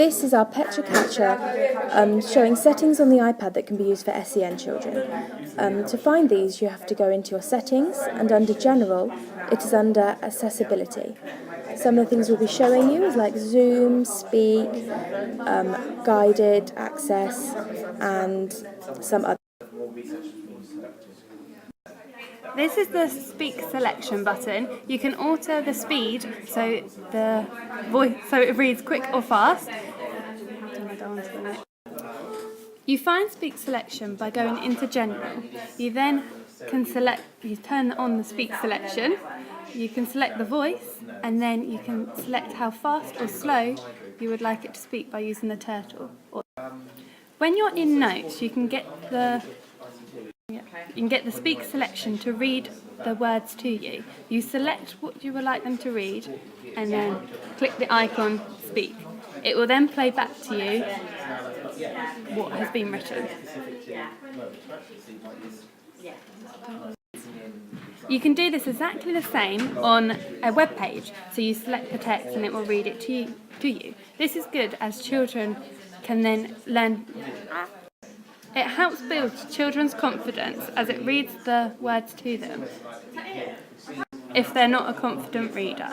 This is our pechamucha showing settings on the iPad that can be used for SEN children. To find these, you have to go into your settings, and under General, it is under Accessibility. Some of the things we'll be showing you is like Zoom, Speak, Guided Access, and some other. This is the Speak selection button. You can alter the speed so it reads quick or fast. You find Speak selection by going into General. You then can turn on the Speak selection. You can select the voice, and then you can select how fast or slow you would like it to speak by using the turtle. When you're in Notes, you can get the Speak selection to read the words to you. You select what you would like them to read and then click the icon Speak. It will then play back to you what has been written. You can do this exactly the same on a web page. So you select the text and it will read it to you. This is good as children can then learn. It helps build children's confidence as it reads the words to them if they're not a confident reader.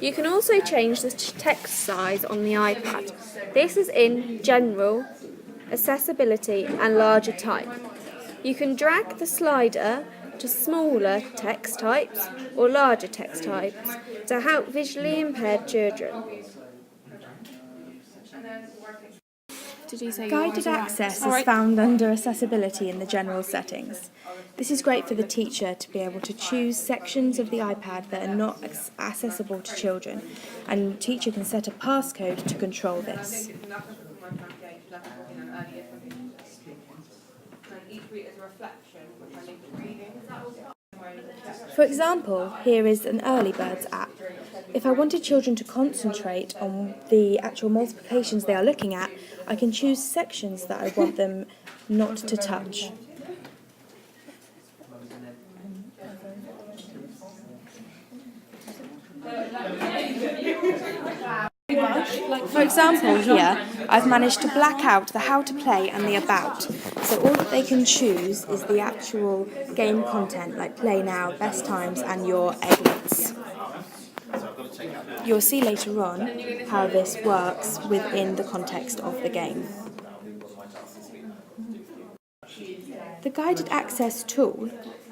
You can also change the text size on the iPad. This is in General, Accessibility and Larger Type. You can drag the slider to smaller text types or larger text types to help visually impaired children. Guided access is found under Accessibility in the General settings. This is great for the teacher to be able to choose sections of the iPad that are not accessible to children, and the teacher can set a passcode to control this. For example, here is an Early Birds app. If I wanted children to concentrate on the actual multiplications they are looking at, I can choose sections that I want them not to touch. For example, here, I've managed to black out the how to play and the about. So all that they can choose is the actual game content, like play now, best times, and your egglets. You'll see later on how this works within the context of the game. The guided access tool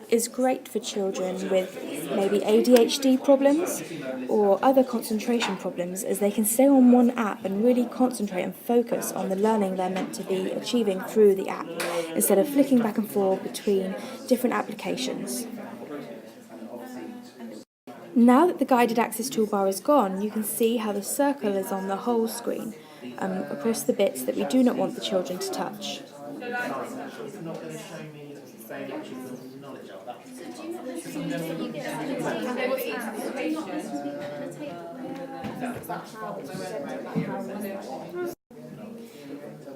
is great for children with maybe ADHD problems or other concentration problems, as they can stay on one app and really concentrate and focus on the learning they're meant to be achieving through the app, instead of flicking back and forth between different applications. Now that the guided access toolbar is gone, you can see how the circle is on the whole screen, across the bits that we do not want the children to touch.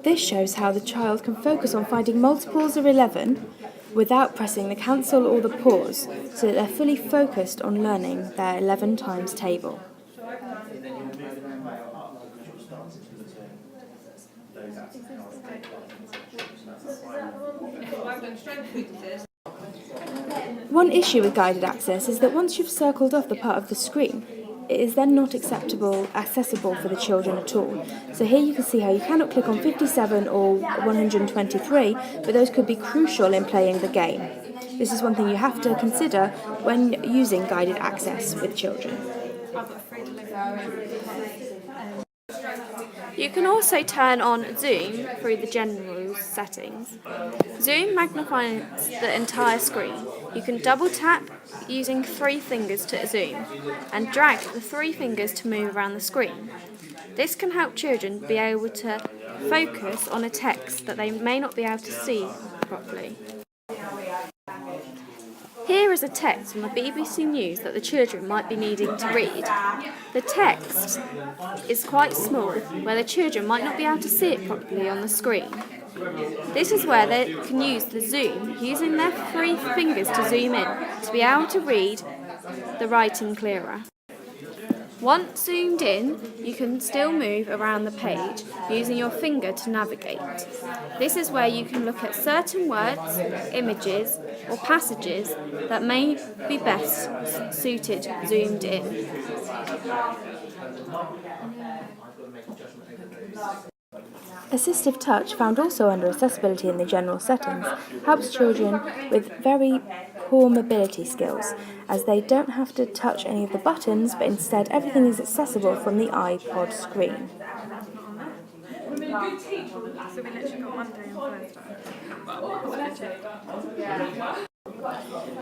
This shows how the child can focus on finding multiples of 11 without pressing the cancel or the pause, so that they're fully focused on learning their 11 times table. One issue with guided access is that once you've circled off the part of the screen, it is then not accessible for the children at all. So here you can see how you cannot click on 57 or 123, but those could be crucial in playing the game. This is one thing you have to consider when using guided access with children. You can also turn on Zoom through the General settings. Zoom magnifies the entire screen. You can double tap using 3 fingers to zoom and drag the 3 fingers to move around the screen. This can help children be able to focus on a text that they may not be able to see properly. Here is a text from the BBC News that the children might be needing to read. The text is quite small, where the children might not be able to see it properly on the screen. This is where they can use the zoom, using their 3 fingers to zoom in, to be able to read the writing clearer. Once zoomed in, you can still move around the page using your finger to navigate. This is where you can look at certain words, images, or passages that may be best suited zoomed in. Assistive touch, found also under accessibility in the general settings, helps children with very poor mobility skills, as they don't have to touch any of the buttons, but instead everything is accessible from the iPod screen.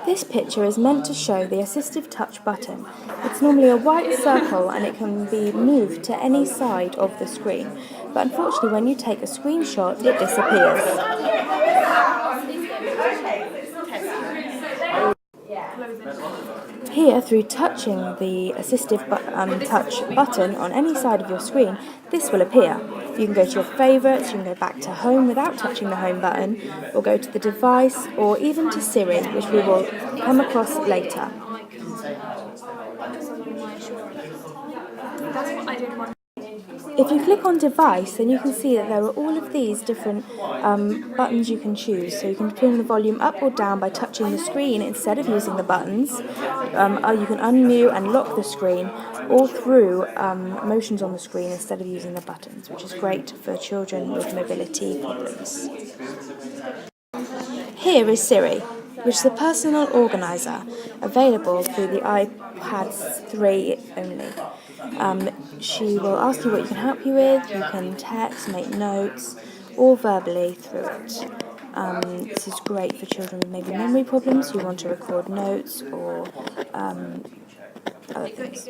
This picture is meant to show the assistive touch button. It's normally a white circle and it can be moved to any side of the screen, but unfortunately when you take a screenshot it disappears. Here, through touching the assistive touch button on any side of your screen, this will appear. You can go to your favourites, you can go back to home without touching the home button, or go to the device, or even to Siri, which we will come across later. If you click on device, then you can see that there are all of these different buttons you can choose. So you can turn the volume up or down by touching the screen instead of using the buttons. You can unmute and lock the screen all through motions on the screen instead of using the buttons, which is great for children with mobility problems. Here is Siri, which is a personal organiser available through the iPad 3 only. She will ask you what you can help you with, you can text, make notes, or verbally through it. This is great for children with maybe memory problems who want to record notes or other things.